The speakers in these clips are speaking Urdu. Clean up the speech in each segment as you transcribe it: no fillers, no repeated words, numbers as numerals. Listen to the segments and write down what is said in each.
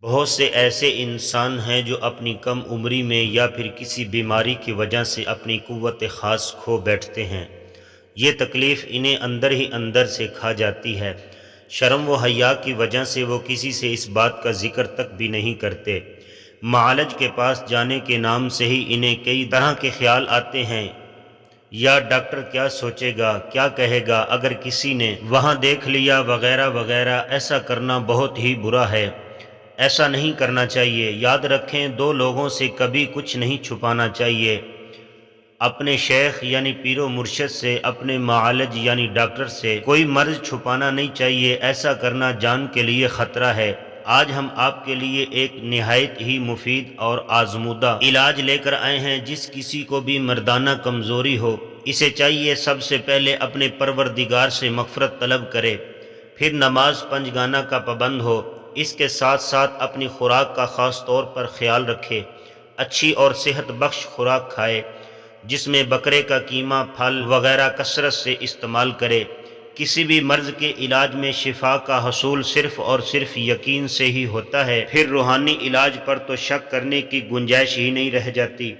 بہت سے ایسے انسان ہیں جو اپنی کم عمری میں یا پھر کسی بیماری کی وجہ سے اپنی قوت خاص کھو بیٹھتے ہیں۔ یہ تکلیف انہیں اندر ہی اندر سے کھا جاتی ہے۔ شرم و حیا کی وجہ سے وہ کسی سے اس بات کا ذکر تک بھی نہیں کرتے۔ معالج کے پاس جانے کے نام سے ہی انہیں کئی طرح کے خیال آتے ہیں، یا ڈاکٹر کیا سوچے گا، کیا کہے گا اگر کسی نے وہاں دیکھ لیا وغیرہ وغیرہ۔ ایسا کرنا بہت ہی برا ہے، ایسا نہیں کرنا چاہیے۔ یاد رکھیں، دو لوگوں سے کبھی کچھ نہیں چھپانا چاہیے، اپنے شیخ یعنی پیر و مرشد سے، اپنے معالج یعنی ڈاکٹر سے کوئی مرض چھپانا نہیں چاہیے۔ ایسا کرنا جان کے لیے خطرہ ہے۔ آج ہم آپ کے لیے ایک نہایت ہی مفید اور آزمودہ علاج لے کر آئے ہیں۔ جس کسی کو بھی مردانہ کمزوری ہو، اسے چاہیے سب سے پہلے اپنے پروردگار سے مغفرت طلب کرے، پھر نماز پنجگانہ کا پابند ہو، اس کے ساتھ ساتھ اپنی خوراک کا خاص طور پر خیال رکھے، اچھی اور صحت بخش خوراک کھائے، جس میں بکرے کا قیمہ، پھل وغیرہ کثرت سے استعمال کرے۔ کسی بھی مرض کے علاج میں شفا کا حصول صرف اور صرف یقین سے ہی ہوتا ہے، پھر روحانی علاج پر تو شک کرنے کی گنجائش ہی نہیں رہ جاتی۔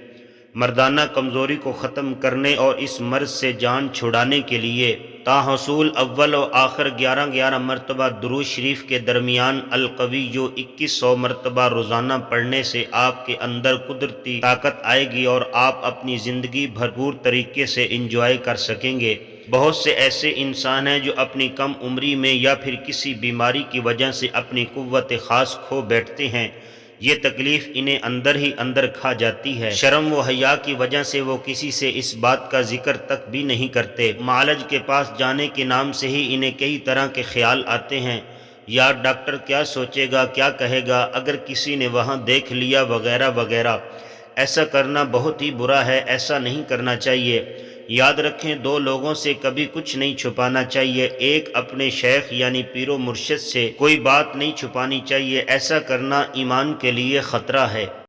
مردانہ کمزوری کو ختم کرنے اور اس مرض سے جان چھڑانے کے لیے تاحصول اول و آخر 11 مرتبہ درود شریف کے درمیان القوی جو 2100 مرتبہ روزانہ پڑھنے سے آپ کے اندر قدرتی طاقت آئے گی اور آپ اپنی زندگی بھرپور طریقے سے انجوائے کر سکیں گے۔ بہت سے ایسے انسان ہیں جو اپنی کم عمری میں یا پھر کسی بیماری کی وجہ سے اپنی قوت خاص کھو بیٹھتے ہیں۔ یہ تکلیف انہیں اندر ہی اندر کھا جاتی ہے۔ شرم و حیا کی وجہ سے وہ کسی سے اس بات کا ذکر تک بھی نہیں کرتے۔ معالج کے پاس جانے کے نام سے ہی انہیں کئی طرح کے خیال آتے ہیں، یا ڈاکٹر کیا سوچے گا، کیا کہے گا اگر کسی نے وہاں دیکھ لیا وغیرہ وغیرہ۔ ایسا کرنا بہت ہی برا ہے، ایسا نہیں کرنا چاہیے۔ یاد رکھیں، دو لوگوں سے کبھی کچھ نہیں چھپانا چاہیے، ایک اپنے شیخ یعنی پیر و مرشد سے کوئی بات نہیں چھپانی چاہیے۔ ایسا کرنا ایمان کے لیے خطرہ ہے۔